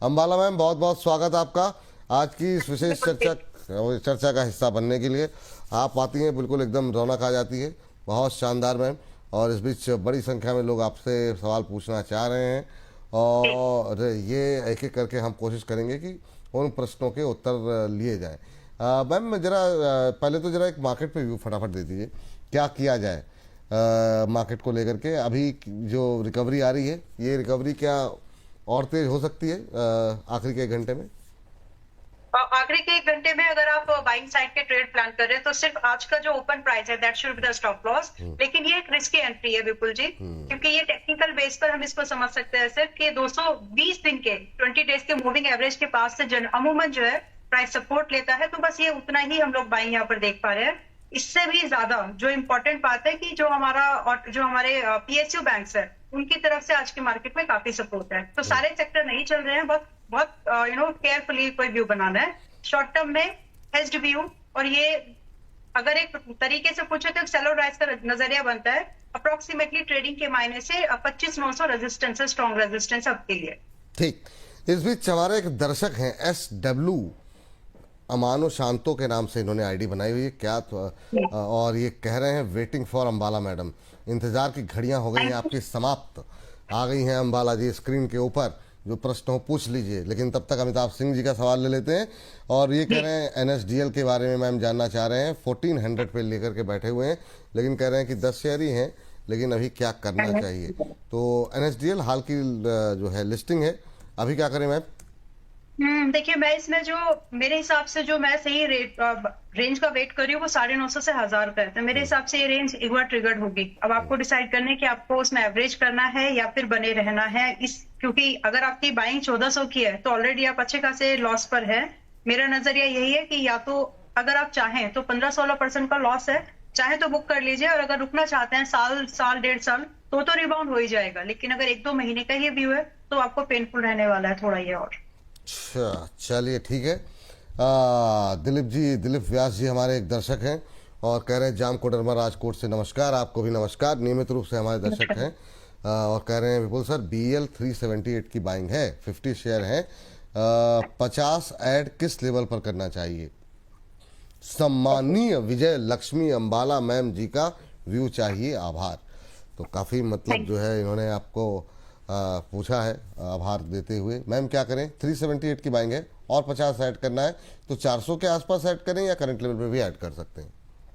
Ambala ma'am, बहुत बहुत स्वागत आपका आज की इस विशेष चर्चा का हिस्सा बनने के लिए। आप आती हैं, बिल्कुल एकदम रौनक आ जाती है, बहुत शानदार मैम। और इस बीच बड़ी संख्या में लोग आपसे सवाल पूछना चाह रहे हैं और ये एक एक करके हम कोशिश करेंगे कि उन प्रश्नों के उत्तर लिए जाएं। मैम जरा पहले तो जरा एक मार्केट पे व्यू फटाफट दे दीजिए, क्या किया जाए मार्केट को लेकर के। अभी जो रिकवरी आ रही है, ये रिकवरी क्या और तेज हो सकती है आखिरी के एक घंटे में? आखिरी के एक घंटे में अगर आप बाइंग साइड के ट्रेड प्लान कर रहे हैं तो सिर्फ आज का जो ओपन प्राइस है that should be the stop loss. लेकिन ये एक रिस्की एंट्री है विपुल जी, क्योंकि ये टेक्निकल बेस पर हम इसको समझ सकते हैं सिर्फ कि 220 दिन के 20 डेज के मूविंग एवरेज के पास से अमूमन जो है प्राइस सपोर्ट लेता है, तो बस ये उतना ही हम लोग बाइंग यहाँ पर देख पा रहे हैं। इससे भी ज्यादा जो इम्पोर्टेंट बात है कि जो हमारे पीएसयू बैंक्स है उनकी तरफ से आज के मार्केट में काफी सपोर्ट है। तो सारे सेक्टर नहीं चल रहे हैं, बहुत केयरफुली कोई व्यू बनाना है शॉर्ट टर्म में हेज्ड व्यू। और ये अगर एक तरीके से पूछे तो एक सेलर राइज का नजरिया बनता है। अप्रोक्सीमेटली ट्रेडिंग के मायने से 25,900 रेजिस्टेंस है, स्ट्रॉन्ग रेजिस्टेंस आपके लिए। ठीक, इस बीच हमारे एक दर्शक हैं SW अमानो शांतो के नाम से इन्होंने आईडी बनाई हुई है क्या और ये कह रहे हैं वेटिंग फॉर अंबाला मैडम, इंतजार की घड़ियां हो गई हैं आपकी समाप्त। आ गई हैं अंबाला जी, स्क्रीन के ऊपर जो प्रश्न हो पूछ लीजिए। लेकिन तब तक अमिताभ सिंह जी का सवाल ले लेते हैं और ये कह रहे हैं NSDL के बारे में मैम जानना चाह रहे हैं। 1400 पे लेकर के बैठे हुए हैं, लेकिन कह रहे हैं कि 10 शेयर ही हैं, लेकिन अभी क्या करना चाहिए। तो NSDL हाल की जो है लिस्टिंग है, अभी क्या करें मैम? देखिए, मैं इसमें जो मेरे हिसाब से जो मैं सही रेंज का वेट कर रही हूँ वो 950 से 1000 रुपए है। तो मेरे हिसाब से ये रेंज एक बार ट्रिगर्ड होगी। अब आपको डिसाइड करना है कि आपको उसमें एवरेज करना है या फिर बने रहना है। क्योंकि अगर आपकी बाइंग 1400 की है तो ऑलरेडी आप अच्छे खासे लॉस पर है। मेरा नजरिया यही है कि या तो अगर आप चाहें तो 15-16% का लॉस है, चाहे तो बुक कर लीजिए। और अगर रुकना चाहते हैं साल 1.5 साल तो रिबाउंड हो ही जाएगा। लेकिन अगर 1-2 महीने का ही व्यू है तो आपको पेनफुल रहने वाला है थोड़ा ये। और अच्छा, चलिए ठीक है। दिलीप व्यास जी हमारे एक दर्शक हैं और कह रहे हैं जाम कोडरमा राजकोट से नमस्कार। आपको भी नमस्कार, नियमित रूप से हमारे दर्शक हैं। और कह रहे हैं विपुल सर BL 378 की बाइंग है, 50 शेयर है, 50 ऐड किस लेवल पर करना चाहिए? सम्मानीय विजय लक्ष्मी अंबाला मैम जी का व्यू चाहिए, आभार। तो काफ़ी मतलब जो है इन्होंने आपको पूछा है, आभार देते हुए। मैम क्या करें, 378 की बाइंग है और 50 ऐड करना है, तो 400 के आसपास ऐड करें या करंट लेवल पर भी ऐड कर सकते हैं?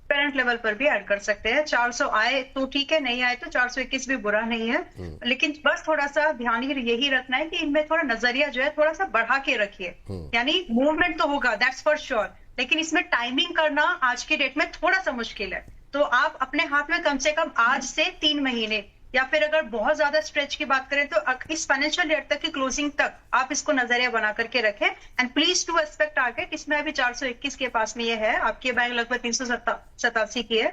करंट लेवल पर भी ऐड कर सकते हैं। 400 आए तो ठीक है, नहीं आए तो 421 भी बुरा नहीं है। लेकिन बस थोड़ा सा ध्यान यही रखना है कि इनमें थोड़ा नजरिया जो है थोड़ा सा बढ़ा के रखिए। यानी मूवमेंट तो होगा, दैट्स फॉर श्योर, लेकिन इसमें टाइमिंग करना आज की डेट में थोड़ा सा मुश्किल है। तो आप अपने हाथ में कम से कम आज से 3 महीने या फिर अगर बहुत ज्यादा स्ट्रेच की बात करें तो इस फाइनेंशियल ईयर तक की क्लोजिंग तक आप इसको नजरिया बना करके रखें। And please to expect target. इसमें अभी 421 के पास में ये है, आपकी बैंक लगभग 387 की है,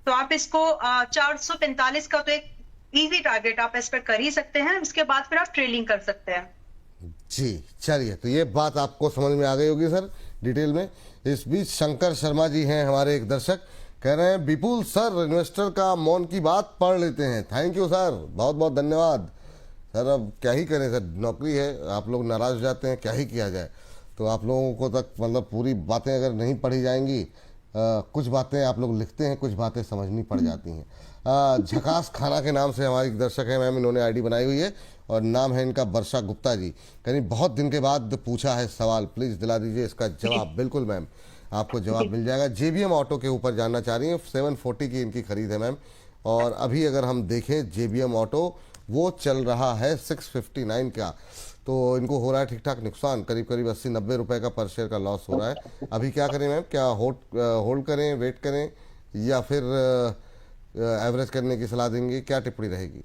तो आप इसको 445 का तो एक इजी टारगेट आप एक्सपेक्ट कर ही सकते हैं। उसके बाद फिर आप ट्रेलिंग कर सकते हैं। जी चलिए, तो ये बात आपको समझ में आ गई होगी सर डिटेल में। इस बीच शंकर शर्मा जी हैं हमारे एक दर्शक, कह रहे हैं विपुल सर इन्वेस्टर का मौन की बात पढ़ लेते हैं। थैंक यू सर, बहुत बहुत धन्यवाद सर। अब क्या ही करें सर, नौकरी है, आप लोग नाराज हो जाते हैं, क्या ही किया जाए। तो आप लोगों को तक मतलब पूरी बातें अगर नहीं पढ़ी जाएंगी, कुछ बातें आप लोग लिखते हैं, कुछ बातें समझनी पड़ जाती हैं। झकास खाना के नाम से हमारे एक दर्शक है मैम, इन्होंने आईडी बनाई हुई है और नाम है इनका वर्षा गुप्ता जी। कहीं बहुत दिन के बाद पूछा है सवाल, प्लीज़ दिला दीजिए इसका जवाब। बिल्कुल मैम, आपको जवाब मिल जाएगा। JBM ऑटो के ऊपर जानना चाह रही हैं, 740 की इनकी खरीद है मैम। और अभी अगर हम देखें JBM ऑटो वो चल रहा है 659 का, तो इनको हो रहा है ठीक ठाक नुकसान, करीब करीब 80-90 रुपए का पर शेयर का लॉस हो रहा है। अभी क्या करें मैम, क्या होल्ड करें, वेट करें या फिर एवरेज करने की सलाह देंगे, क्या टिप्पणी रहेगी?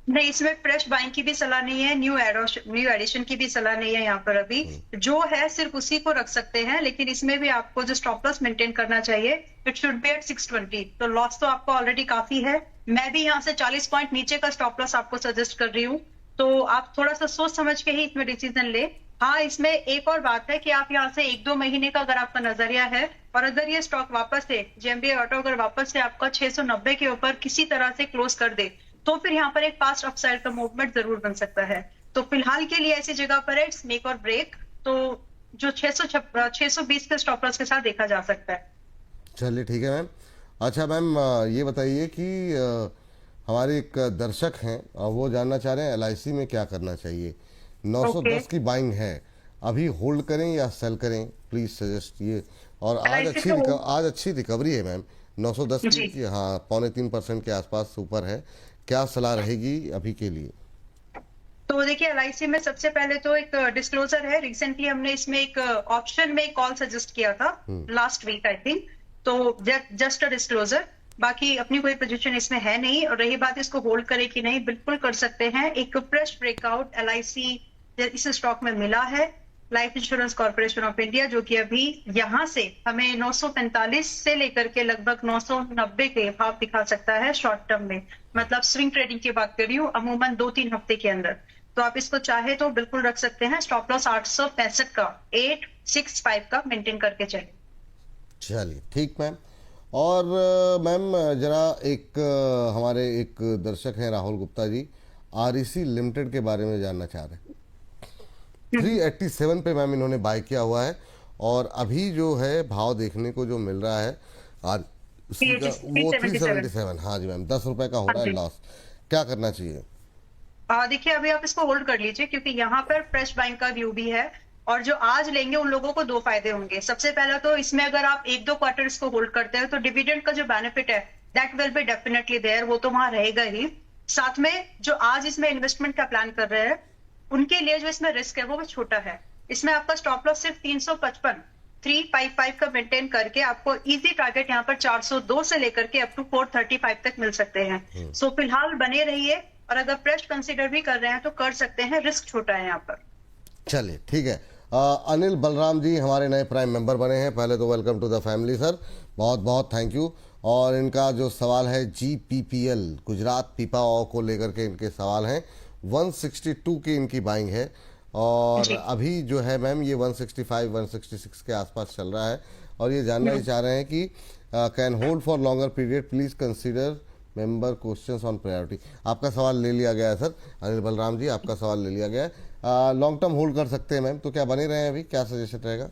नहीं, इसमें फ्रेश बाइंग की भी सलाह नहीं है, न्यू एडिशन की भी सलाह नहीं है। यहाँ पर अभी जो है सिर्फ उसी को रख सकते हैं। लेकिन इसमें भी आपको जो स्टॉप लॉस मेंटेन करना चाहिए, इट शुड बी एट 620। तो लॉस तो आपको ऑलरेडी काफी है। मैं भी यहाँ से 40 पॉइंट नीचे का स्टॉप लॉस आपको सजेस्ट कर रही हूँ, तो आप थोड़ा सा सोच समझ के ही इसमें डिसीजन ले। हाँ, इसमें एक और बात है कि आप यहाँ से 1-2 महीने का अगर आपका नजरिया है और अगर ये स्टॉक वापस से JMBI ऑटो अगर वापस से आपका 690 के ऊपर किसी तरह से क्लोज कर दे तो फिर यहाँ पर एक फास्ट अपसाइड का मूवमेंट जरूर बन सकता है। तो फिलहाल के लिए ऐसी जगह पर है इट्स मेक और ब्रेक। तो जो 620 के स्टॉप लॉस के साथ देखा जा सकता है। चलिए ठीक है मैम। अच्छा मैम, ये बताइए कि हमारे एक दर्शक हैं और वो जानना चाह रहे हैं एलआईसी में क्या करना चाहिए। ओके। 910 की बाइंग है, अभी होल्ड करें या सेल करें, प्लीज सजेस्ट ये। और एलआईसी तो आज अच्छी रिकवरी है मैम 910 जी। की, हाँ 2.25% के आसपास ऊपर है। क्या सलाह रहेगी अभी के लिए? तो देखिए एलआईसी में सबसे पहले तो एक डिस्क्लोजर है। रिसेंटली हमने इसमें एक ऑप्शन में कॉल सजेस्ट किया था लास्ट वीक आई थिंक। तो जस्ट अ डिस्क्लोजर, बाकी अपनी कोई पोजीशन इसमें है नहीं। और रही बात इसको होल्ड करे कि नहीं, बिल्कुल कर सकते हैं। एक फ्रेश ब्रेकआउट एलआईसी इस स्टॉक में मिला है, life insurance corporation of India, जो कि अभी यहां से हमें 945 से लेकर के लगभग 990 के भाव दिखा सकता है शॉर्ट टर्म में। मतलब स्विंग ट्रेडिंग की बात कर रही हूँ, अमूमन 2-3 हफ्ते के अंदर। तो आप इसको चाहे तो बिल्कुल रख सकते हैं। स्टॉप लॉस 865 का 865 का मेंटेन करके चले। चलिए ठीक मैम। और मैम जरा एक हमारे एक दर्शक हैं राहुल गुप्ता जी, आरईसी लिमिटेड के बारे में जानना चाह रहे हैं। 387 पे मैम इन्होंने बाय किया हुआ है और अभी जो है भाव देखने को जो मिल रहा है आज उसका वो 377। हाँ जी मैम, 10 रुपए का हो रहा है लॉस, क्या करना चाहिए? देखिए अभी आप इसको होल्ड कर लीजिए, क्योंकि यहाँ पर फ्रेश बाइंग का व्यू भी है। और जो आज लेंगे उन लोगों को 2 फायदे होंगे। सबसे पहला तो इसमें अगर आप 1-2 क्वार्टर इसको होल्ड करते हैं तो डिविडेंड का जो बेनिफिट है that will be definitely there, वो तो वहां रहेगा ही। साथ में जो आज इसमें इन्वेस्टमेंट का प्लान कर रहे हैं उनके लिए जो इसमें रिस्क है वो भी छोटा है। इसमें आपका स्टॉप लॉस सिर्फ 355 का मेंटेन करके आपको इजी टारगेट यहाँ पर 402 से लेकर के अप टू 435 तक मिल सकते हैं। सो फिलहाल बने रहिए, और अगर फ्रेश कंसीडर भी कर रहे हैं तो कर सकते हैं, रिस्क छोटा है यहाँ पर। चलिए ठीक है। अनिल बलराम जी हमारे नए प्राइम मेंबर बने हैं, पहले तो welcome to the family sir, बहुत बहुत थैंक यू। और इनका जो सवाल है GPPL गुजरात पीपावाव को लेकर के इनके सवाल हैं। 162 की इनकी बाइंग है और अभी जो है मैम ये 165-166 के आसपास चल रहा है। और ये जानना ही चाह रहे हैं कि can hold for longer period, please consider member questions on priority. आपका सवाल ले लिया गया है सर अनिल बलराम जी, आपका सवाल ले लिया गया है। लॉन्ग टर्म होल्ड कर सकते हैं मैम, तो क्या बने रहे हैं अभी, क्या सजेशन रहेगा?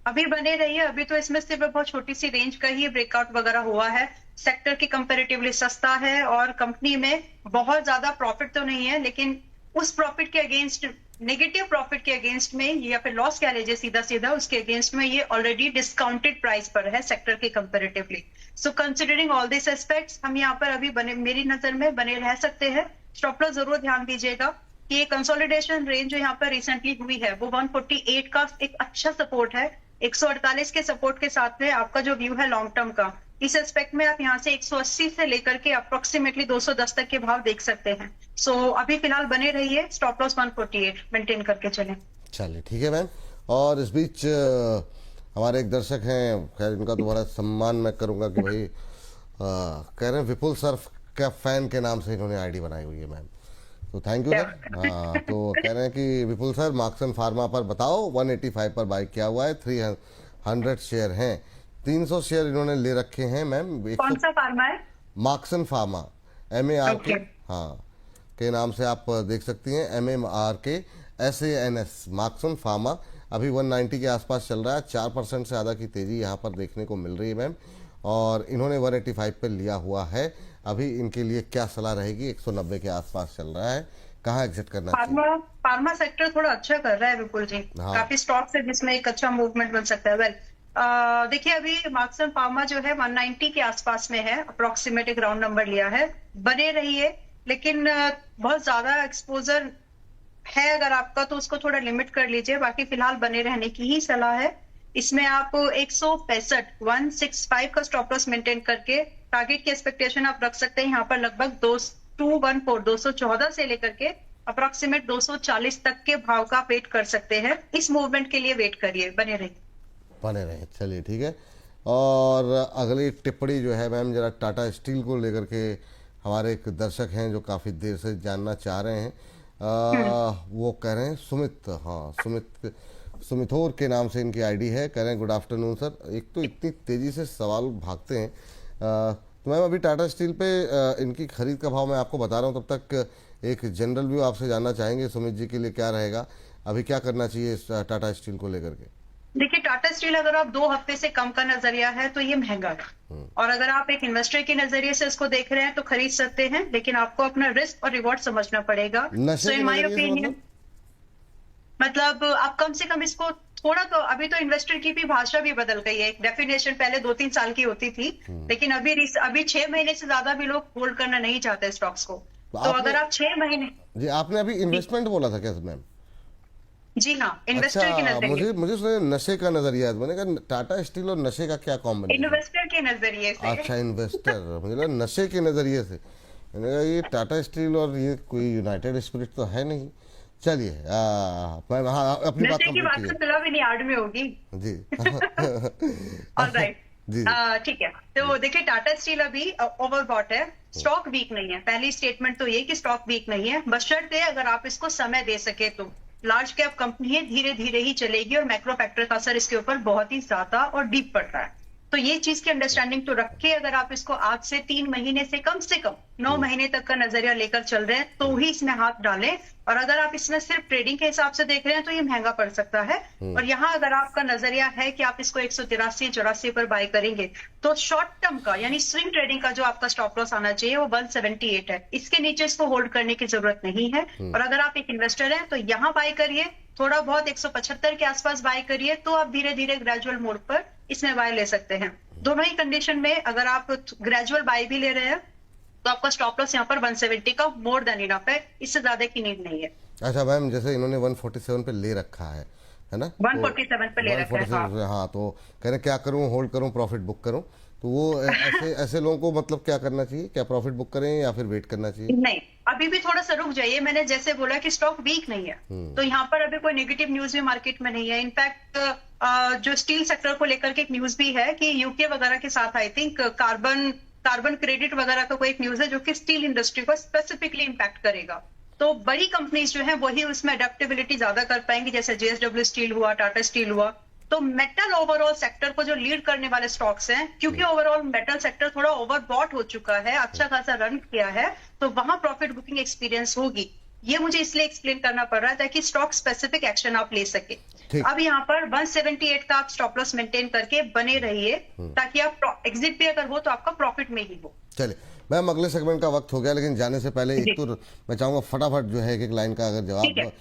अभी बने रहिए। अभी तो इसमें सिर्फ बहुत छोटी सी रेंज का ही ब्रेकआउट वगैरह हुआ है। सेक्टर की कंपैरेटिवली सस्ता है और कंपनी में बहुत ज्यादा प्रॉफिट तो नहीं है, लेकिन उस प्रॉफिट के अगेंस्ट, नेगेटिव प्रॉफिट के अगेंस्ट में या फिर लॉस कह लीजिए सीधा सीधा, उसके अगेंस्ट में ये ऑलरेडी डिस्काउंटेड प्राइस पर है सेक्टर के comparatively. So considering all this aspects हम यहाँ पर अभी बने, मेरी नजर में बने रह सकते हैं। स्टॉप लॉस जरूर ध्यान दीजिएगा कि ये कंसोलिडेशन रेंज जो यहाँ पर रिसेंटली हुई है वो 148 का एक अच्छा सपोर्ट है। 148 के सपोर्ट के साथ में आपका जो व्यू है लॉन्ग टर्म का, इस एस्पेक्ट में आप यहाँ से 180 से लेकर के अप्रोक्सीमेटली 210 तक के भाव देख सकते हैं। सो अभी फिलहाल बने रहिए, स्टॉप लॉस 148 मेंटेन करके चलें। चलिए ठीक है मैम। और इस बीच हमारे एक दर्शक हैं, खैर इनका तो बड़ा सम्मान मैं करूंगा कि भाई कह रहे हैं विपुल सर का फैन के नाम से इन्होंने आईडी बनाई हुई है मैम, तो थैंक यू सर। हाँ तो कह रहे हैं कि विपुल सर मार्क्सन फार्मा पर बताओ, 185 पर बाई किया हुआ है, 300 शेयर हैं, 300 शेयर इन्होंने ले रखे हैं मैम। कौन सा फार्मा है? मार्क्सन फार्मा, MARK, हाँ के नाम से आप देख सकती हैं, MARKSANS मार्क्सन फार्मा। अभी 190 के आसपास चल रहा है, 4% से ज़्यादा की तेज़ी यहाँ पर देखने को मिल रही है मैम। और इन्होंने 185 पे लिया हुआ है। अभी इनके लिए क्या सलाह रहेगी? 190 के आसपास चल रहा है, कहाँ एग्जिट करना चाहिए? फार्मा सेक्टर थोड़ा अच्छा कर रहा है विपुल जी। हाँ। काफी स्टॉक्स है जिसमें एक अच्छा मूवमेंट बन सकता है। वेल देखिए अभी मार्क्सन फार्मा जो है 190 के आसपास में है, अप्रोक्सीमेट एक राउंड नंबर लिया है। बने रहिए, लेकिन बहुत ज्यादा एक्सपोजर है अगर आपका तो उसको थोड़ा लिमिट कर लीजिए। बाकी फिलहाल बने रहने की ही सलाह है। इसमें आप 165 का स्टॉप लॉस मेंटेन करके टारगेट की एक्सपेक्टेशन आप रख सकते हैं यहाँ पर लगभग 214 से लेकर के अप्रोक्सीमेट 240 तक के भाव का वेट कर सकते हैं। इस मूवमेंट के लिए वेट करिए, बने रहिए। चलिए ठीक है। और अगली टिप्पणी जो है मैम, जरा टाटा स्टील को लेकर के हमारे एक दर्शक हैं जो काफ़ी देर से जानना चाह रहे हैं। वो कह रहे हैं सुमित, हाँ सुमिथोर के नाम से इनकी आईडी है, कह रहे हैं गुड आफ्टरनून सर। एक तो इतनी तेज़ी से सवाल भागते हैं, तो मैम अभी टाटा स्टील पे इनकी खरीद का भाव मैं आपको बता रहा हूँ, तब तक एक जनरल व्यू आपसे जानना चाहेंगे सुमित जी के लिए क्या रहेगा, अभी क्या करना चाहिए इस टाटा स्टील को लेकर के। देखिए, टाटा स्टील अगर आप 2 हफ्ते से कम का नजरिया है तो ये महंगा है, और अगर आप एक इन्वेस्टर के नजरिए से इसको देख रहे हैं तो खरीद सकते हैं, लेकिन आपको अपना रिस्क और रिवॉर्ड समझना पड़ेगा। नशे सो के इन माय नजरिए से ओपिनियन, मतलब आप कम से कम इसको थोड़ा तो, अभी तो इन्वेस्टर की भी भाषा भी बदल गई है। एक डेफिनेशन पहले 2-3 साल की होती थी, लेकिन अभी 6 महीने से ज्यादा भी लोग होल्ड करना नहीं चाहते स्टॉक्स को। तो आपने अगर आप 6 महीने, जी आपने अभी इन्वेस्टमेंट बोला था क्या मैम? जी हाँ, इन्वेस्टर के अच्छा, नजरिए, मुझे सुने नशे का नजरिया है, मैंने कहा टाटा स्टील और नशे का क्या कॉम्बिनेशन? इन्वेस्टर के नजरिए से। अच्छा, इन्वेस्टर, मुझे लगा नशे के नजरिए से। मैंने कहा ये टाटा स्टील और ये कोई यूनाइटेड स्पिरिट तो है नहीं। चलिए मैम, हाँ अपनी बात नशे की कंप्लीट बात तो कीजिए। फिलहाल भी नहीं आड़ में होगी। जी ऑलराइट, जी ठीक है। तो देखिए, टाटा स्टील अभी ओवरबॉट है, स्टॉक वीक नहीं है। पहली स्टेटमेंट तो ये कि स्टॉक वीक नहीं है, बशर्ते अगर आप इसको समय दे सके तो। लार्ज कैप कंपनी है, धीरे धीरे ही चलेगी, और मैक्रो फैक्टर का असर इसके ऊपर बहुत ही ज्यादा और डीप पड़ रहा है। तो ये चीज की अंडरस्टैंडिंग तो रख के अगर आप इसको आज से 3 महीने से कम 9 महीने तक का नजरिया लेकर चल रहे हैं तो ही इसमें हाथ डालें। और अगर आप इसमें सिर्फ ट्रेडिंग के हिसाब से देख रहे हैं तो ये महंगा पड़ सकता है। और यहाँ अगर आपका नजरिया है कि आप इसको 183-84 पर बाय करेंगे, तो शॉर्ट टर्म का यानी स्विंग ट्रेडिंग का जो आपका स्टॉप लॉस आना चाहिए वो 178 है। इसके नीचे इसको होल्ड करने की जरूरत नहीं है। और अगर आप एक इन्वेस्टर हैं तो यहाँ बाय करिए, थोड़ा बहुत 175 के आसपास बाय करिए, तो आप धीरे धीरे ग्रेजुअल मोड पर इसमें बाय ले सकते हैं। दोनों ही कंडीशन में अगर आप ग्रेजुअल बाय भी ले रहे हैं तो आपका स्टॉप लॉस यहाँ पर 170 का मोर देन इनफ है, इससे ज्यादा की नीड नहीं है। अच्छा मैम, जैसे इन्होंने 147 पे ले रखा है ना? 147 पे ले रखा है, 147 हाँ, तो कह रहे क्या करूं, होल्ड करूं, प्रॉफिट बुक करूं? तो वो ऐसे लोगों को मतलब क्या करना चाहिए? क्या प्रॉफिट बुक करें या फिर वेट करना चाहिए? नहीं, अभी भी थोड़ा सा रुक जाइए। मैंने जैसे बोला कि स्टॉक वीक नहीं है, तो यहाँ पर अभी कोई नेगेटिव न्यूज भी मार्केट में नहीं है। इनफैक्ट जो स्टील सेक्टर को लेकर के एक न्यूज भी है कि यूके वगैरह के साथ आई थिंक कार्बन क्रेडिट वगैरह का कोई एक न्यूज है जो कि स्टील इंडस्ट्री को स्पेसिफिकली इंपैक्ट करेगा। तो बड़ी कंपनीज जो है वही उसमें अडेप्टेबिलिटी ज्यादा कर पाएंगी, जैसे JSW स्टील हुआ, टाटा स्टील हुआ। तो मेटल ओवरऑल सेक्टर को जो लीड करने वाले स्टॉक्स हैं, क्योंकि ओवरऑल मेटल सेक्टर थोड़ा ओवरबॉट हो चुका है, अच्छा खासा रन किया है, तो वहां प्रॉफिट बुकिंग एक्सपीरियंस होगी। ये मुझे इसलिए एक्सप्लेन करना पड़ रहा है ताकि स्टॉक स्पेसिफिक एक्शन आप ले सके। अब यहाँ पर 178 का आप स्टॉप लॉस मेंटेन करके बने रहिए, ताकि आप एग्जिट भी अगर हो तो आपका प्रॉफिट में ही हो। चलिए मैम, अगले सेगमेंट का वक्त हो गया, लेकिन जाने से पहले एक तो मैं चाहूंगा फटाफट जो है एक लाइन का अगर जवाब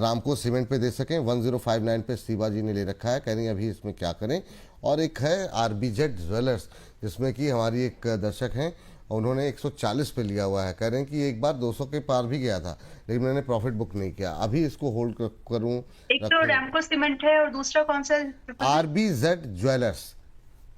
रामको सीमेंट पे दे सकें। 1059 पे शिवा जी ने ले रखा है, कह रही अभी इसमें क्या करें। और एक है RBZ ज्वेलर्स, जिसमें कि हमारी एक दर्शक हैं, उन्होंने 140 पे लिया हुआ है, कह रहे हैं कि एक बार 200 के पार भी गया था लेकिन मैंने प्रॉफिट बुक नहीं किया, अभी इसको होल्ड करूं? एक तो रामको सीमेंट है और दूसरा कौन सा? RBZ jewellers,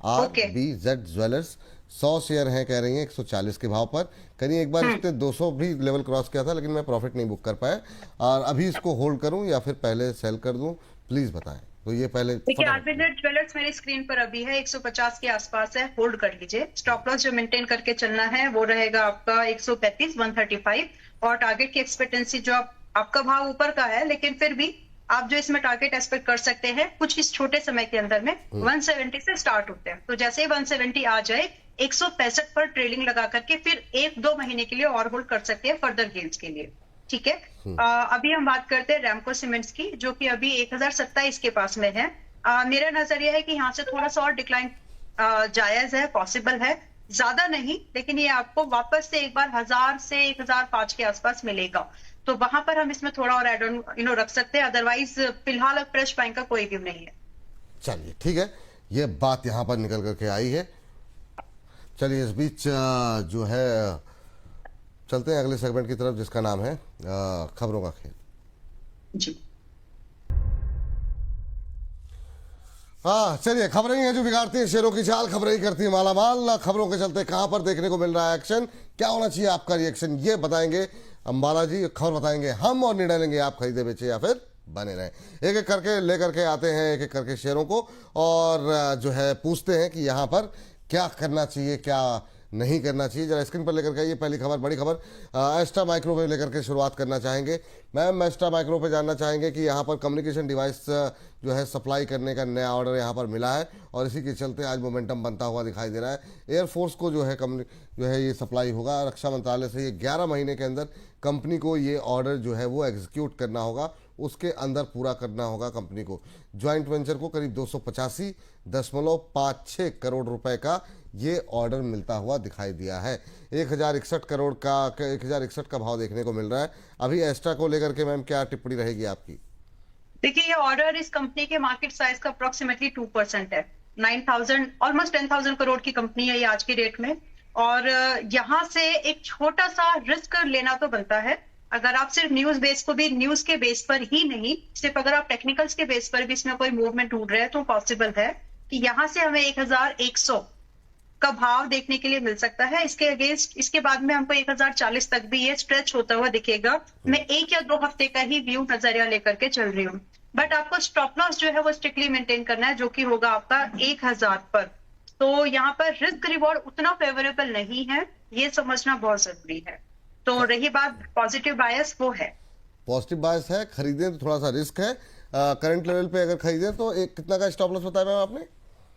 RBZ jewellers 100 share हैं, कह रही हैं 140 के भाव पर। कहीं एक बार इसने 200 भी लेवल क्रॉस किया था लेकिन मैं प्रॉफिट नहीं बुक कर पाया, और अभी इसको होल्ड करूं या फिर पहले सेल कर दूं, प्लीज बताएं। तो ये पहले देखिए, RBZ ज्वेलर्स मेरी स्क्रीन पर अभी है, 150 के आसपास है, होल्ड कर लीजिए। स्टॉप लॉस जो मेंटेन करके चलना है वो रहेगा आपका 135, 135, और टारगेट की एक्सपेक्टेंसी जो आपका भाव ऊपर का है, लेकिन फिर भी आप जो इसमें टारगेट एक्सपेक्ट कर सकते हैं कुछ इस छोटे समय के अंदर में 170 से स्टार्ट होते हैं। तो जैसे ही 170 आ जाए, 165 पर ट्रेलिंग लगा करके फिर 1-2 महीने के लिए और होल्ड कर सकते हैं फर्दर गेन्स के लिए। ठीक है, अभी हम बात करते हैं रैमको सीमेंट्स की, जो कि अभी 1027 के पास में है। मेरा नजरिया है कि यहाँ से थोड़ा सा और डिक्लाइन जायज है, पॉसिबल है, ज्यादा नहीं, लेकिन ये आपको वापस से एक बार 1000 से 1005 के आसपास मिलेगा। तो वहां पर हम इसमें थोड़ा और एड ऑन रख सकते हैं, अदरवाइज फिलहाल अब फ्रेश बाइंग का कोई व्यू नहीं है। चलिए ठीक है, ये बात यहाँ पर निकल करके आई है। चलिए इस बीच जो है चलते हैं अगले सेगमेंट की तरफ, जिसका नाम है खबरों का खेल। जी हाँ, चलिए, खबरें ही हैं जो बिगाड़ती हैं शेरों की चाल, खबरें ही करती हैं मालामाल। खबरों के चलते कहां पर देखने को मिल रहा है एक्शन, क्या होना चाहिए आपका रिएक्शन, ये बताएंगे अंबाला जी। खबर बताएंगे हम और निर्णय लेंगे आप खरीदे बेचे या फिर बने रहें। एक एक करके लेकर के आते हैं एक एक करके शेयरों को, और जो है पूछते हैं कि यहाँ पर क्या करना चाहिए, क्या नहीं करना चाहिए। जरा स्क्रीन पर लेकर के आइए पहली खबर, बड़ी खबर। एस्ट्रा माइक्रोवेव लेकर के शुरुआत करना चाहेंगे। मैम, एस्ट्रा माइक्रो पे जानना चाहेंगे कि यहाँ पर कम्युनिकेशन डिवाइस जो है सप्लाई करने का नया ऑर्डर यहाँ पर मिला है और इसी के चलते आज मोमेंटम बनता हुआ दिखाई दे रहा है। एयरफोर्स को जो है ये सप्लाई होगा। रक्षा मंत्रालय से ये 11 महीने के अंदर कंपनी को ये ऑर्डर जो है वो एग्जीक्यूट करना होगा, उसके अंदर पूरा करना होगा कंपनी को। ज्वाइंट वेंचर को करीब 285.56 करोड़ रुपए का ये ऑर्डर मिलता हुआ दिखाई दिया है। 1061 का भाव देखने को मिल रहा है। अभी एस्ट्रा को लेकर के मैम क्या टिप्पणी रहेगी आपकी? देखिए, ये ऑर्डर इस कंपनी के मार्केट साइज का अप्रोक्सीमेटली 2% है। 9,000 ऑलमोस्ट 10,000 करोड़ की कंपनी है ये आज की डेट में। और यहाँ से एक छोटा सा रिस्क लेना तो बनता है। अगर आप सिर्फ न्यूज के बेस पर ही नहीं, सिर्फ अगर आप टेक्निकल्स के बेस पर भी इसमें कोई मूवमेंट ढूंढ रहे हैं तो पॉसिबल है कि यहाँ से हमें 1,100 का भाव देखने के लिए मिल सकता है। इसके अगेंस्ट इसके बाद में हमको 1,040 तक भी ये स्ट्रेच होता हुआ दिखेगा। मैं 1 या 2 हफ्ते का ही व्यू नजरिया लेकर के चल रही हूँ, बट आपको स्टॉप लॉस जो है वो स्ट्रिक्टली मेंटेन करना है, जो कि होगा आपका 1,000 पर। तो यहाँ पर रिस्क रिवॉर्ड उतना फेवरेबल नहीं है, ये समझना बहुत जरूरी है। तो रही बात पॉजिटिव बायस, वो है पॉजिटिव बायस है। खरीदें तो थोड़ा सा रिस्क है। करंट लेवल पे अगर खरीदें तो एक कितना का स्टॉप लॉस बताया मैम आपने?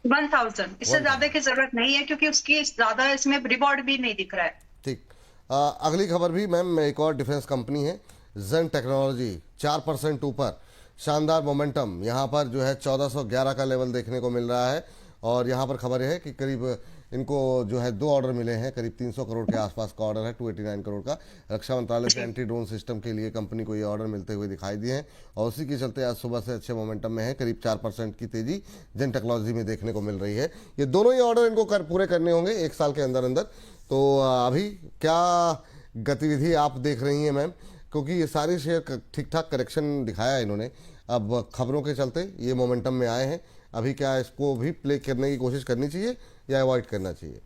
1,000। इससे ज्यादा की जरूरत नहीं है क्योंकि उसकी ज्यादा इसमें रिवॉर्ड भी नहीं दिख रहा है। ठीक। अगली खबर भी मैम एक और डिफेंस कंपनी है, जेन टेक्नोलॉजी, 4% ऊपर, शानदार मोमेंटम। यहाँ पर जो है 1411 का लेवल देखने को मिल रहा है और यहाँ पर खबर है कि करीब इनको जो है 2 ऑर्डर मिले हैं, करीब 300 करोड़ के आसपास का ऑर्डर है, 289 करोड़ का। रक्षा मंत्रालय से एंटी ड्रोन सिस्टम के लिए कंपनी को ये ऑर्डर मिलते हुए दिखाई दिए हैं और उसी के चलते आज सुबह से अच्छे मोमेंटम में है। करीब 4% की तेजी जेन टेक्नोलॉजी में देखने को मिल रही है। ये दोनों ही ऑर्डर इनको पूरे करने होंगे 1 साल के अंदर अंदर। तो अभी क्या गतिविधि आप देख रही हैं मैम, क्योंकि ये सारे शेयर ठीक ठाक करेक्शन दिखाया है इन्होंने, अब खबरों के चलते ये मोमेंटम में आए हैं। अभी क्या इसको भी प्ले करने की कोशिश करनी चाहिए या अवॉइड करना चाहिए?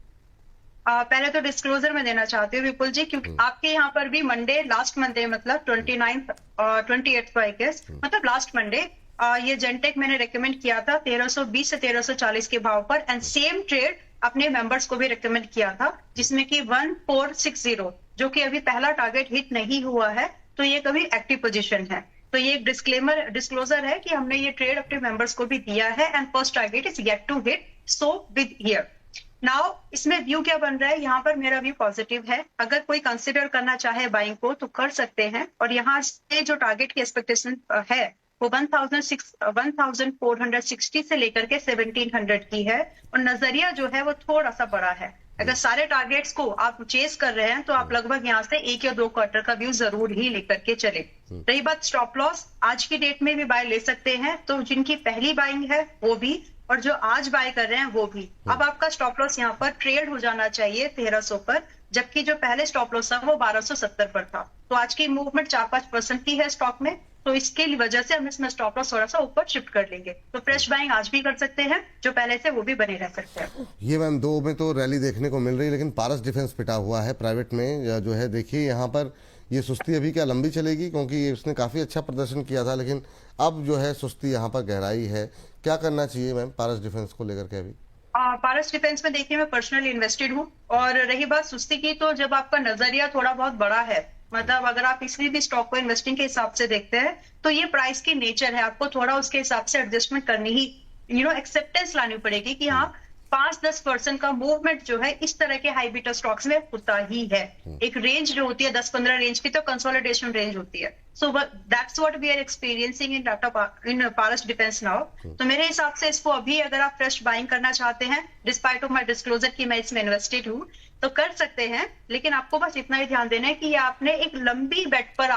पहले तो डिस्क्लोजर में देना चाहती हूँ विपुल जी, क्योंकि आपके यहाँ पर भी मंडे, लास्ट मंडे मतलब 28 को आई गेस, मतलब लास्ट मंडे ये जेनटेक मैंने रेकमेंड किया था 1320 से 1340 के भाव पर, एंड सेम ट्रेड अपने मेंबर्स को भी रेकमेंड किया था, जिसमें कि 1460 जो कि अभी पहला टारगेट हिट नहीं हुआ है, तो ये कभी एक्टिव पोजीशन है। तो ये एक डिस्क्लोजर है कि हमने ये ट्रेड अपने मेंबर्स को भी दिया है and first target is yet to hit, so with here now. इसमें व्यू क्या बन रहा है, यहाँ पर मेरा व्यू पॉजिटिव है। अगर कोई कंसिडर करना चाहे बाइंग को तो कर सकते हैं, और यहाँ से जो टारगेट की एक्सपेक्टेशन है वो 1460 से लेकर के 1700 की है, और नजरिया जो है वो थोड़ा सा बड़ा है। अगर सारे टारगेट्स को आप चेस कर रहे हैं तो आप लगभग यहाँ से 1 या 2 क्वार्टर का व्यू जरूर ही लेकर के चले। रही बात स्टॉप लॉस, आज की डेट में भी बाय ले सकते हैं, तो जिनकी पहली बाइंग है वो भी, और जो आज बाय कर रहे हैं वो भी। अब आपका स्टॉप लॉस यहाँ पर ट्रेड हो जाना चाहिए 1300 पर, जबकि जो पहले स्टॉप लॉस था वो 1270 पर था। तो आज की मूवमेंट 4-5% की है स्टॉक में, तो इसके वजह से हम इसमें स्टॉप लॉस थोड़ा सा ऊपर शिफ्ट कर लेंगे। तो फ्रेश बाइंग आज भी कर सकते हैं, जो पहले से वो भी बने रह सकते हैं। ये मैम 2 में तो रैली देखने को मिल रही है, लेकिन पारस डिफेंस पिटा हुआ है प्राइवेट में जो है। देखिए यहाँ पर ये सुस्ती अभी क्या लंबी चलेगी, क्योंकि उसने काफ़ी अच्छा प्रदर्शन किया था, लेकिन अब जो है सुस्ती यहाँ पर गहराई है। क्या करना चाहिए मैम पारस डिफेंस को लेकर के? अभी पारस डिफेंस में देखिए मैं पर्सनली इन्वेस्टेड हूँ, और रही बात सुस्ती की, तो जब आपका नजरिया थोड़ा बहुत बड़ा है, मतलब अगर आप किसी भी स्टॉक को इन्वेस्टिंग के हिसाब से देखते हैं, तो ये प्राइस की नेचर है, आपको थोड़ा उसके हिसाब से एडजस्टमेंट करनी ही, एक्सेप्टेंस लानी पड़ेगी कि हाँ 5-10% का मूवमेंट जो है इस तरह के हाई बीटा स्टॉक्स में होता ही है। एक रेंज जो होती है 10-15 रेंज की, तो कंसोलिडेशन रेंज होती है। So that's what we are experiencing in Paras Defence now. तो मेरे हिसाब से इसको अभी अगर आप फ्रेश बाइंग करना चाहते हैं, डिस्पाइट ऑफ माई डिस्क्लोजर की मैं इसमें इन्वेस्टेड हूँ, तो कर सकते हैं, लेकिन आपको बस इतना ही ध्यान देना है कि आपने एक लंबी बेट पर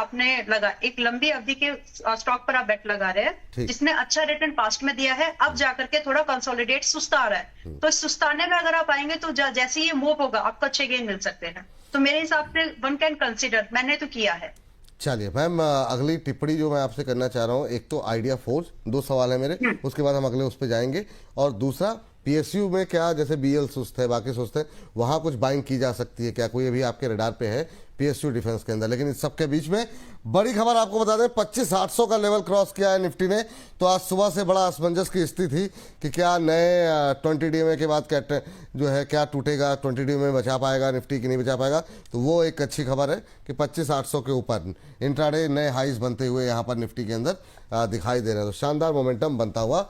एक लंबी अवधि के स्टॉक पर आप बेट लगा रहे हैं, जिसने अच्छा रिटर्न पास्ट में दिया है, अब जाकर के थोड़ा कंसोलिडेट सुस्ता रहा है। तो इस सुस्ताने में अगर आप आएंगे तो जैसे ये मूव होगा आपको अच्छे गेन मिल सकते हैं। तो मेरे हिसाब से वन कैन कंसिडर, मैंने तो किया है। चलिए मैम, अगली टिप्पणी जो मैं आपसे करना चाह रहा हूँ, एक तो आइडिया फोर्स, 2 सवाल है मेरे, उसके बाद हम अगले उस पर जाएंगे, और दूसरा पीएसयू में क्या, जैसे बीएल सुस्त है, बाकी सुस्त है, वहां कुछ बाइंग की जा सकती है क्या? कोई अभी आपके रडार पे है पीएसयू डिफेंस के अंदर? लेकिन इस सब के बीच में बड़ी खबर आपको बता दें, 25,800 का लेवल क्रॉस किया है निफ्टी ने। तो आज सुबह से बड़ा असमंजस की स्थिति थी कि क्या नए 20 डीएमए के बाद क्या जो है क्या टूटेगा, 20 डीएमए बचा पाएगा निफ्टी कि नहीं बचा पाएगा। तो वो एक अच्छी खबर है कि 25,800 के ऊपर इंट्राडे नए हाइज बनते हुए यहाँ पर निफ्टी के अंदर दिखाई दे रहे हैं। तो शानदार मोमेंटम बनता हुआ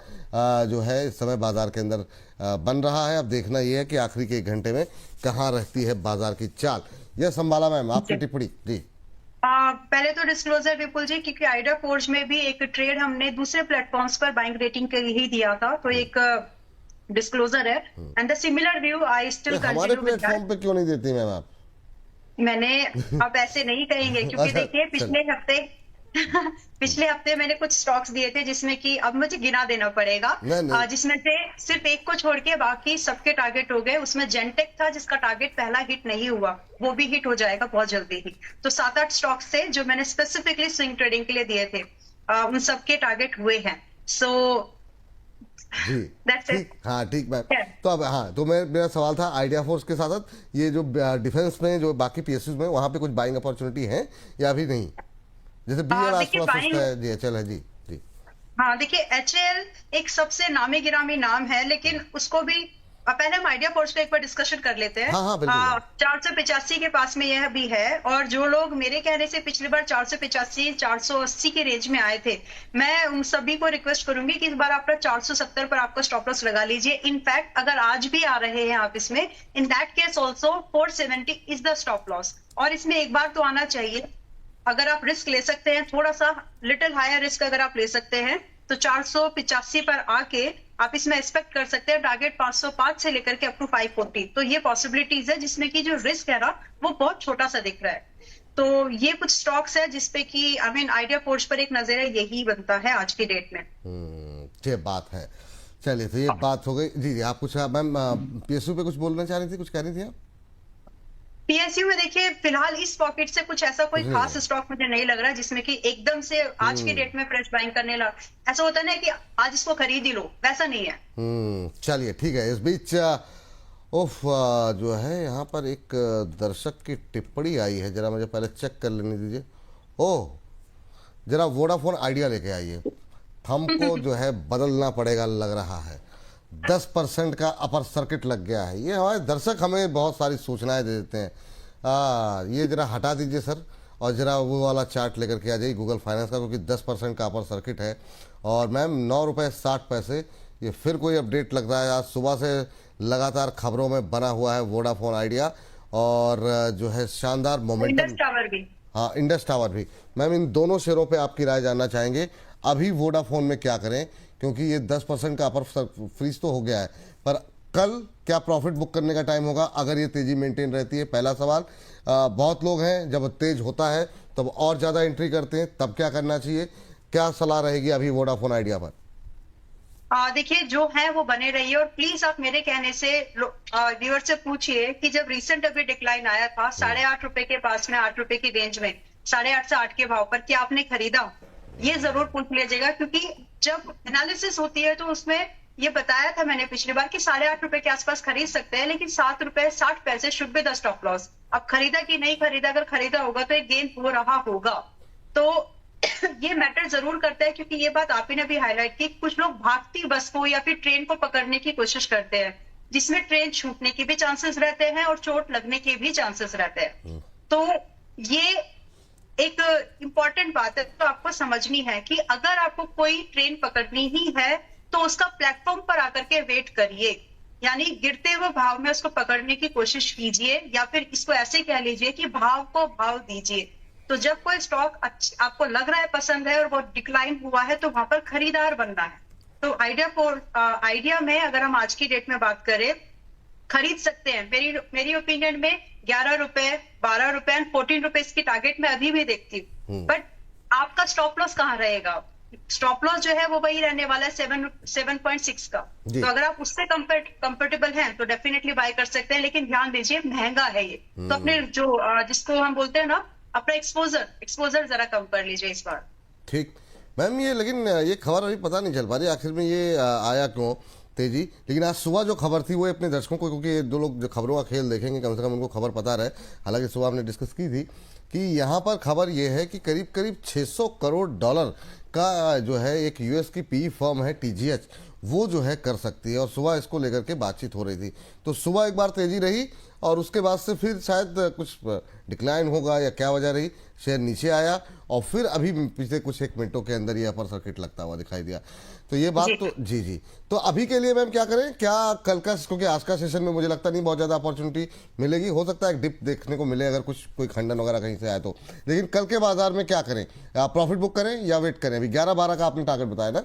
जो है इस समय बाजार के अंदर बन रहा है। अब देखना यह है कि आखिरी के 1 घंटे में कहाँ रहती है बाजार की चाल। यह संभाला मैम आपकी टिप्पणी जी। पहले तो डिस्क्लोजर विपुल जी, क्योंकि आइडिया फोर्ज में भी एक ट्रेड हमने दूसरे प्लेटफॉर्म्स पर बाइंग रेटिंग के लिए ही दिया था, तो एक डिस्क्लोजर है। And the similar view I still हमारे कंटिन्यू विद प्लेटफॉर्म पे क्यों नहीं देती मैम आप? मैंने, आप ऐसे नहीं कहेंगे क्योंकि अच्छा, देखिए पिछले हफ्ते मैंने कुछ स्टॉक्स दिए थे जिसमें कि अब मुझे गिना देना पड़ेगा, नहीं। जिसमें से सिर्फ एक को छोड़ के बाकी सबके टारगेट हो गए। उसमें जेनटेक था जिसका टारगेट पहला हिट नहीं हुआ, वो भी हिट हो जाएगा बहुत जल्दी ही। तो 7-8 स्टॉक्स थे जो मैंने स्पेसिफिकली स्विंग ट्रेडिंग के लिए दिए थे, उन सबके टारगेट हुए हैं। सो जी That's it. ठीक, हाँ ठीक मैम। Yeah. तो अब हाँ, तो मेरा सवाल था आइडिया फोर्स के साथ साथ ये जो डिफेंस में जो बाकी पीएसयू में वहाँ पे कुछ बाइंग अपॉर्चुनिटी है या अभी नहीं? जैसे बीएल आज देखिए, थोड़ा सुस्त buying- है जी, चल है जी जी। हाँ देखिए, एचएएल एक सबसे नामी गिरामी नाम है, लेकिन उसको भी पहले हम आइडिया फोर्स पे एक बार डिस्कशन कर लेते हैं। हाँ, बिल्कुल। 485 के पास में यह भी है, और जो लोग मेरे कहने से पिछली बार 485 480 के रेंज में आए थे, मैं उन सभी को रिक्वेस्ट करूंगी कि इस बार आपका 470 पर आपका स्टॉप लॉस लगा लीजिए। इनफैक्ट अगर आज भी आ रहे हैं आप इसमें, in that case also 470 is the stop loss. और इसमें एक बार तो आना चाहिए, अगर आप रिस्क ले सकते हैं, थोड़ा सा लिटिल हायर रिस्क अगर आप ले सकते हैं, तो 485 पर आके आप इसमें एक्सपेक्ट कर सकते हैं टारगेट 505 से लेकर के अप टू 540। तो ये पॉसिबिलिटीज है जिसमें कि जो रिस्क है ना वो बहुत छोटा सा दिख रहा है। तो ये कुछ स्टॉक्स है जिसपे कि आइडिया फोर्स पर एक नजर है, यही बनता है आज की डेट में। ये बात है। चलिए, तो ये बात हो गई जी जी। आप कुछ मैम पीएसयू पे कुछ बोलना चाह रही थी, कुछ कह रही थी आप? पीएसयू में देखिए फिलहाल इस पॉकेट से कुछ ऐसा कोई खास स्टॉक मुझे नहीं लग रहा जिसमें कि एकदम से आज की डेट में फ्रेश बाइंग करने लगा। ऐसा होता है ना कि आज इसको खरीद ही लो, वैसा नहीं है। चलिए ठीक है। इस बीच जो है यहाँ पर एक दर्शक की टिप्पणी आई है, जरा मुझे पहले चेक कर लेने दीजिए। ओह, जरा वोडाफोन आइडिया लेके आइए, हमको जो है बदलना पड़ेगा लग रहा है। 10% का अपर सर्किट लग गया है। ये हमारे दर्शक हमें बहुत सारी सूचनाएं दे देते हैं। ये जरा हटा दीजिए सर, और जरा वो वाला चार्ट लेकर के आ जाइए गूगल फाइनेंस का, क्योंकि 10% का अपर सर्किट है। और मैम 9 रुपये 60 पैसे, ये फिर कोई अपडेट लग रहा है। आज सुबह से लगातार खबरों में बना हुआ है वोडाफोन आइडिया, और जो है शानदार मोमेंटम। इंडस टावर भी। हाँ, इंडस टावर भी। मैम इन दोनों शेयरों पे आपकी राय जानना चाहेंगे, अभी वोडाफोन में क्या करें, क्योंकि ये 10% का अपर फ्रीज तो हो गया है, पर कल क्या प्रॉफिट बुक करने का टाइम होगा अगर ये तेजी मेंटेन रहती है? पहला सवाल। बहुत लोग हैं जब तेज होता है तब और ज़्यादा एंट्री करते हैं, तब क्या करना चाहिए? क्या सलाह रहेगी अभी वोडाफोन आइडिया पर? देखिए, जो है वो बने रहिए, और प्लीज आप मेरे कहने से व्यूअर से पूछिए कि जब रिसेंट अभी डिक्लाइन आया था 8.5 रुपए के पास में, 8 रुपए की रेंज में, 8.5 से 8 के भाव पर, क्या आपने खरीदा? ये जरूर पूछ लीजिएगा, क्योंकि जब एनालिसिस होती है तो उसमें ये बताया था मैंने पिछली बार कि 8.5 रुपए के आसपास खरीद सकते हैं, लेकिन 7 रुपए 60 पैसे should be the stop loss. अब खरीदा कि नहीं खरीदा, अगर खरीदा होगा तो एक गेन हो रहा होगा। तो ये मैटर जरूर करता है, क्योंकि ये बात आप ही ने भी हाईलाइट की, कुछ लोग भागती बस को या फिर ट्रेन को पकड़ने की कोशिश करते हैं, जिसमें ट्रेन छूटने के भी चांसेस रहते हैं और चोट लगने के भी चांसेस रहते हैं। तो ये एक इंपॉर्टेंट बात है, तो आपको समझनी है कि अगर आपको कोई ट्रेन पकड़नी ही है तो उसका प्लेटफॉर्म पर आकर के वेट करिए, यानी गिरते हुए भाव में उसको पकड़ने की कोशिश कीजिए, या फिर इसको ऐसे कह लीजिए कि भाव को भाव दीजिए। तो जब कोई स्टॉक आपको लग रहा है पसंद है और वो डिक्लाइन हुआ है, तो वहां पर खरीदार बनना है। तो आइडिया में अगर हम आज की डेट में बात करें, खरीद सकते हैं। मेरी ओपिनियन में 11 रुपए, 12 रुपए एंड 14 रुपए की टारगेट में अभी भी देखती हूँ। बट आपका स्टॉप लॉस कहाँ रहेगा? स्टॉप लॉस जो है वो वही रहने वाला है 7.6 का। तो अगर आप उससे कंफर्टेबल हैं तो डेफिनेटली बाय कर सकते हैं, लेकिन ध्यान दीजिए महंगा है ये। तो अपने जो जिसको हम बोलते हैं ना, अपना एक्सपोजर जरा कम कर लीजिए इस बार। ठीक मैम, ये लेकिन ये खबर अभी पता नहीं चल पा रही आखिर में ये आया क्यों? तेजी। लेकिन आज सुबह जो खबर थी वो अपने दर्शकों को, क्योंकि ये जो लोग जो खबरों का खेल देखेंगे कम से कम उनको खबर पता रहे, हालांकि सुबह हमने डिस्कस की थी कि यहाँ पर खबर ये है कि करीब करीब 600 करोड़ डॉलर का जो है एक यूएस की पी फर्म है टीजीएच, वो जो है कर सकती है, और सुबह इसको लेकर के बातचीत हो रही थी। तो सुबह एक बार तेजी रही और उसके बाद से फिर शायद कुछ डिक्लाइन होगा या क्या वजह रही, शेयर नीचे आया और फिर अभी पिछले कुछ एक मिनटों के अंदर ये अपर सर्किट लगता हुआ दिखाई दिया। तो ये बात तो जी। तो अभी के लिए मैम क्या करें, क्या कल का, क्योंकि आज का सेशन में मुझे लगता नहीं बहुत ज़्यादा अपॉर्चुनिटी मिलेगी, हो सकता है एक डिप देखने को मिले अगर कुछ कोई खंडन वगैरह कहीं से आए तो, लेकिन कल के बाजार में क्या करें, प्रॉफिट बुक करें या वेट करें? अभी 11-12 का आपने टारगेट बताया ना,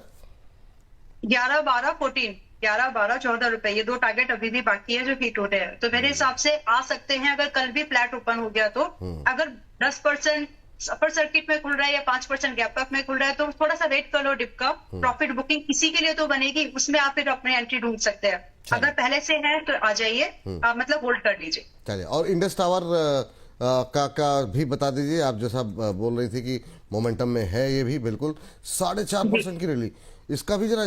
11-12-14 ये दो टारगेट अभी भी बाकी है जो हिट हो रहे हैं। तो मेरे हिसाब से आ सकते हैं अगर कल भी फ्लैट ओपन हो गया तो। अगर 10% अपर सर्किट में खुल रहा है या 5% गैप अप में खुल रहा है तो थोड़ा सा वेट कर लो डिप का। प्रॉफिट बुकिंग किसी के लिए तो बनेगी, उसमें आप फिर अपने एंट्री ढूंढ सकते हैं। अगर पहले से है तो आ जाइए, मतलब होल्ड कर लीजिए। चलिए, और इंडस टावर का भी बता दीजिए। आप जैसा बोल रही थी कि मोमेंटम में है ये भी, बिल्कुल 4.5% की रैली, इसका भी जरा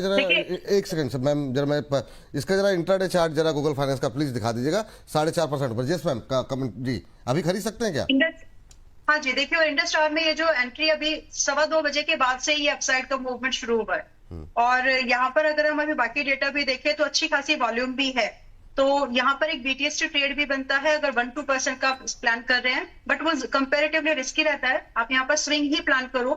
एक सेकंड सर मैम, जरा मैं इसका जरा इंट्राडे चार्ट जरा गूगल फाइनेंस का प्लीज दिखा दीजिएगा। 4.5% पर। यस मैम का कमेंट जी, अभी खरीद सकते हैं क्या? हाँ जी, देखिए इंडस टावर में ये जो एंट्री अभी 2:15 बजे के बाद से ये अपसाइड का मूवमेंट शुरू हुआ है, और यहाँ पर अगर हम अभी बाकी डेटा भी देखें तो अच्छी खासी वॉल्यूम भी है। तो यहाँ पर एक बीटीएसटी ट्रेड भी बनता है अगर 1-2% का प्लान कर रहे हैं, बट वो कंपेरेटिवली रिस्की रहता है। आप यहाँ पर स्विंग ही प्लान करो।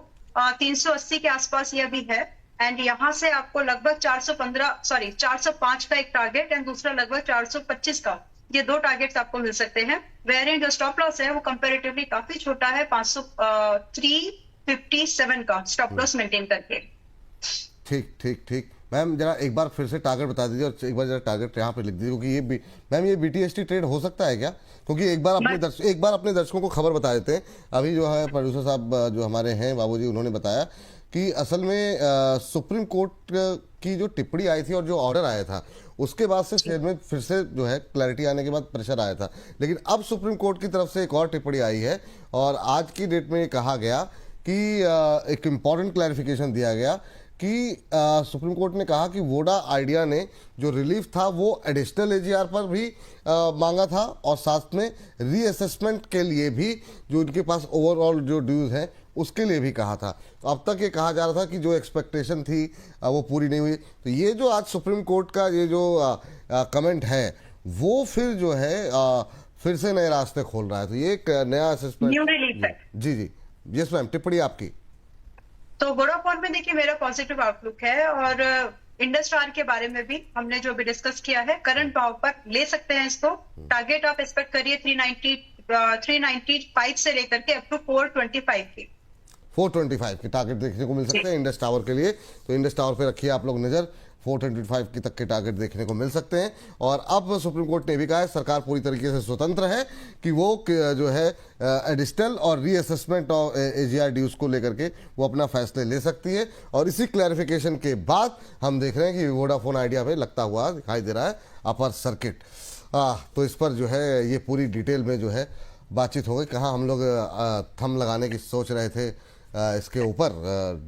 380 के आसपास ये भी है, एंड यहाँ से आपको लगभग 405 का एक टारगेट एंड दूसरा लगभग 425 का, ये दो टारगेट्स आपको मिल सकते हैं। वेरिएंट जो स्टॉप लॉस है वो कंपैरेटिवली काफी छोटा है, 357 का स्टॉप लॉस मेंटेन करके। ठीक मैम, जरा एक बार फिर से टारगेट बता दीजिए और एक बार जरा टारगेट यहाँ पे लिख दीजिए, क्योंकि ये मैम ये बीटीएसटी ट्रेड हो सकता है क्या? क्योंकि एक बार अपने दर्शकों को खबर बता देते हैं। अभी जो है प्रोड्यूसर साहब जो हमारे हैं बाबूजी, उन्होंने बताया कि असल में सुप्रीम कोर्ट की जो टिप्पणी आई थी और जो ऑर्डर आया था उसके बाद से शेयर में फिर से जो है क्लैरिटी आने के बाद प्रेशर आया था, लेकिन अब सुप्रीम कोर्ट की तरफ से एक और टिप्पणी आई है और आज की डेट में ये कहा गया कि एक इम्पॉर्टेंट क्लैरिफिकेशन दिया गया कि सुप्रीम कोर्ट ने कहा कि वोडा आइडिया ने जो रिलीफ था वो एडिशनल एजीआर पर भी मांगा था और साथ में रीअसेसमेंट के लिए भी जो इनके पास ओवरऑल जो ड्यूज है उसके लिए भी कहा था। तो अब तक ये कहा जा रहा था कि जो एक्सपेक्टेशन थी वो पूरी नहीं हुई। तो ये जो आज सुप्रीम कोर्ट का ये जो कमेंट है वो फिर जो है फिर से नए रास्ते खोल रहा है। तो ये एक नया असेसमेंट जी यस मैम, टिप्पणी आपकी। तो वोडाफोन में देखिए मेरा पॉजिटिव आउटलुक है, और इंडस टावर के बारे में भी हमने जो भी डिस्कस किया है, करंट भाव पर ले सकते हैं इसको। टारगेट आप एक्सपेक्ट करिए 395 से लेकर के अप टू 425 की। 425 की टारगेट देखने को मिल सकते हैं इंडस टावर के लिए। तो इंडस टावर पे रखिए आप लोग नजर, 425 की तक के टारगेट देखने को मिल सकते हैं। और अब सुप्रीम कोर्ट ने भी कहा है सरकार पूरी तरीके से स्वतंत्र है कि वो जो है एडिशनल और रीअसेसमेंट ऑफ एजीआर ड्यूज को लेकर के वो अपना फैसले ले सकती है। और इसी क्लैरिफिकेशन के बाद हम देख रहे हैं कि वोडाफोन आइडिया पे लगता हुआ दिखाई दे रहा है अपर सर्किट। तो इस पर जो है ये पूरी डिटेल में जो है बातचीत हो गई। कहाँ हम लोग थंब लगाने की सोच रहे थे इसके ऊपर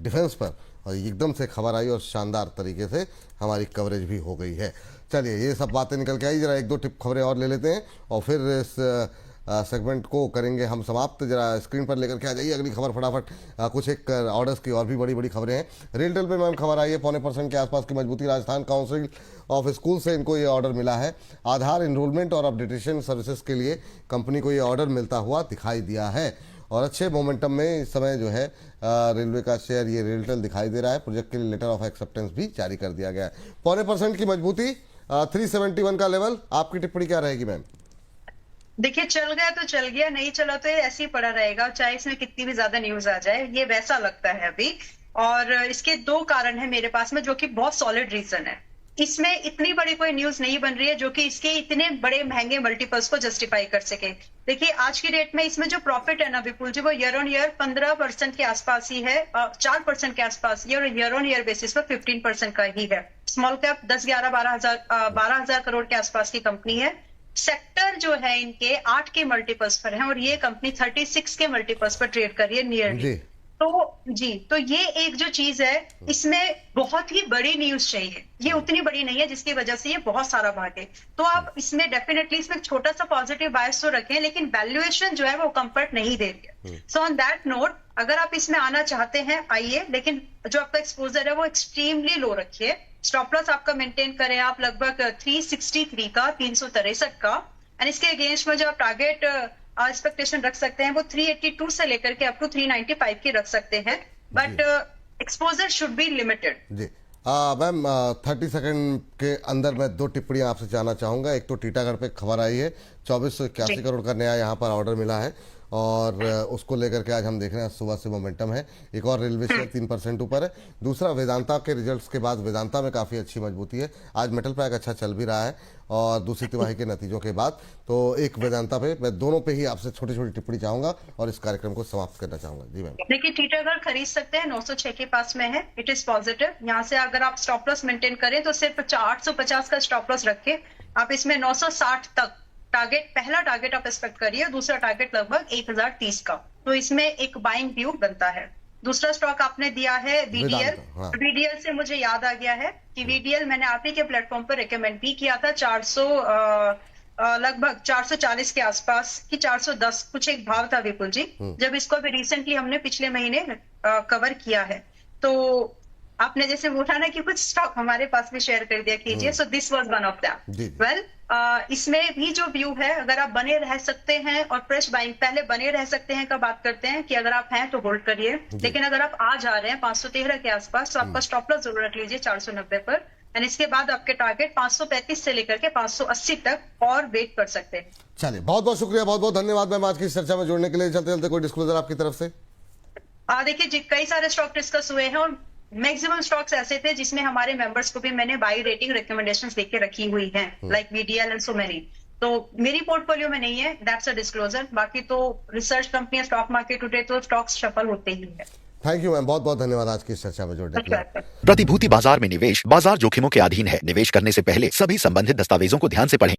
डिफेंस पर, और एकदम से खबर आई और शानदार तरीके से हमारी कवरेज भी हो गई है। चलिए ये सब बातें निकल के आई, जरा एक दो टिप खबरें और ले लेते हैं और फिर इस सेगमेंट को करेंगे हम समाप्त। जरा स्क्रीन पर लेकर के आ जाइए अगली खबर फटाफट। कुछ एक ऑर्डर्स की और भी बड़ी बड़ी खबरें हैं। रेलटेल पे मैम खबर आई है 0.25% के आसपास की मजबूती। राजस्थान काउंसिल ऑफ स्कूल से इनको ये ऑर्डर मिला है। आधार इनरोलमेंट और अपडेटेशन सर्विसेज के लिए कंपनी को ये ऑर्डर मिलता हुआ दिखाई दिया है और अच्छे मोमेंटम में इस समय जो है रेलवे का शेयर ये रेलटेल दिखाई दे रहा है। प्रोजेक्ट के लिए लेटर ऑफ एक्सेप्टेंस भी जारी कर दिया गया है। 0.25% की मजबूती, 371 का लेवल। आपकी टिप्पणी क्या रहेगी मैम? देखिए चल गया तो चल गया, नहीं चला तो ये ऐसे ही पड़ा रहेगा, चाहे इसमें कितनी भी ज्यादा न्यूज आ जाए, ये वैसा लगता है अभी। और इसके दो कारण है मेरे पास में जो कि बहुत सॉलिड रीजन है। इसमें इतनी बड़ी कोई न्यूज नहीं बन रही है जो कि इसके इतने बड़े महंगे मल्टीपल्स को जस्टिफाई कर सके। देखिए आज की डेट में इसमें जो प्रॉफिट है ना विपुल जी, वो ईयर ऑन ईयर 15% के आसपास ही है, 4% के आसपास ये, और ईयर ऑन ईयर बेसिस पर 15% का ही है। स्मॉल कैप 12,000 करोड़ के आसपास की कंपनी है। सेक्टर जो है इनके 8 के मल्टीपल्स पर है और ये कंपनी 36 के मल्टीपल्स पर ट्रेड कर रही है नियरली। तो ये एक जो चीज है, इसमें बहुत ही बड़ी न्यूज चाहिए, ये उतनी बड़ी नहीं है जिसकी वजह से ये बहुत सारा भागे। तो आप इसमें डेफिनेटली इसमें छोटा सा पॉजिटिव बायस तो रखें, लेकिन वैल्यूएशन जो है वो कंफर्ट नहीं दे रही है। सो ऑन दैट नोट, अगर आप इसमें आना चाहते हैं आइए, लेकिन जो आपका एक्सपोजर है वो एक्सट्रीमली लो रखिए। स्टॉप लॉस आपका मेंटेन करें आप लगभग 363 का, 363 का, एंड इसके अगेंस्ट में जो आप टारगेट एक्सपेक्टेशन रख सकते हैं वो 382 से लेकर के अप टू 395 की रख सकते हैं, but exposure should be limited. जी मैम 30 सेकंड के अंदर मैं 2 टिप्पणियां आपसे जानना चाहूंगा। एक तो टीटागढ़ पे खबर आई है, 2481 करोड़ का नया यहाँ पर ऑर्डर मिला है और उसको लेकर के आज हम देख रहे हैं सुबह से मोमेंटम है। एक और रेलवे शेयर 3% ऊपर है। दूसरा वेदांता के रिजल्ट्स के बाद वेदांता में काफ़ी अच्छी मजबूती है, आज मेटल पैक अच्छा चल भी रहा है और दूसरी तिमाही के नतीजों के बाद। तो एक वेदांता पे, मैं दोनों पे ही आपसे छोटी छोटी टिप्पणी चाहूंगा और इस कार्यक्रम को समाप्त करना चाहूंगा। जी मैम। देखिए टीटागढ़ खरीद सकते हैं, 906 के पास में है, इट इज पॉजिटिव। यहाँ से अगर आप स्टॉप लॉस मेंटेन करें तो सिर्फ 850 का स्टॉप लॉस रखे आप, इसमें 960 तक टारगेट, पहला टारगेट आप एक्सपेक्ट करिए, दूसरा टारगेट लगभग 1030 का, तो इसमें एक बाइंग व्यू बनता है। दूसरा स्टॉक आपने दिया है वीडीएल। हाँ। वीडीएल से मुझे याद आ गया है कि वीडीएल मैंने आप ही के प्लेटफॉर्म पर रिकमेंड भी किया था, 400 लगभग 440 के आसपास कि 410 कुछ एक भाव था विपुल जी, जब इसको अभी रिसेंटली हमने पिछले महीने कवर किया है। तो आपने जैसे बोला ना कि कुछ स्टॉक हमारे पास भी शेयर कर दिया कीजिए, so this was one of that. Well इसमें भी जो व्यू है, अगर आप बने रह सकते हैं और फ्रेश बाइंग, पहले बने रह सकते हैं का बात करते हैं कि अगर आप हैं तो होल्ड करिए, लेकिन अगर आप आ जा रहे हैं 513 के आसपास तो आपका स्टॉप लॉस जरूर रख लीजिए 490 पर, एंड इसके बाद आपके टारगेट 535 से लेकर के 580 तक और वेट कर सकते हैं। चलिए बहुत बहुत शुक्रिया, बहुत बहुत धन्यवाद मैम आज की इस चर्चा में जुड़ने के लिए। चलते चलते कोई डिस्क्लोजर आपकी तरफ से? देखिए कई सारे स्टॉक डिस्कस हुए हैं और मैक्सिमम स्टॉक्स ऐसे थे जिसमें हमारे मेंबर्स को भी मैंने बाई रेटिंग रिकमेंडेशंस देके रखी हुई हैं, like VDL and so many. तो मेरी पोर्टफोलियो में नहीं है, दैट्स अ डिस्क्लोजर। बाकी तो रिसर्च कंपनियां, स्टॉक मार्केट टुडे तो स्टॉक्स शफल होते ही है। थैंक यू मैम, बहुत बहुत धन्यवाद आज की इस चर्चा में जुड़ने के लिए। प्रतिभूति बाजार में निवेश बाजार जोखिमों के अधीन है। निवेश करने से पहले सभी संबंधित दस्तावेजों को ध्यान से पढ़ें।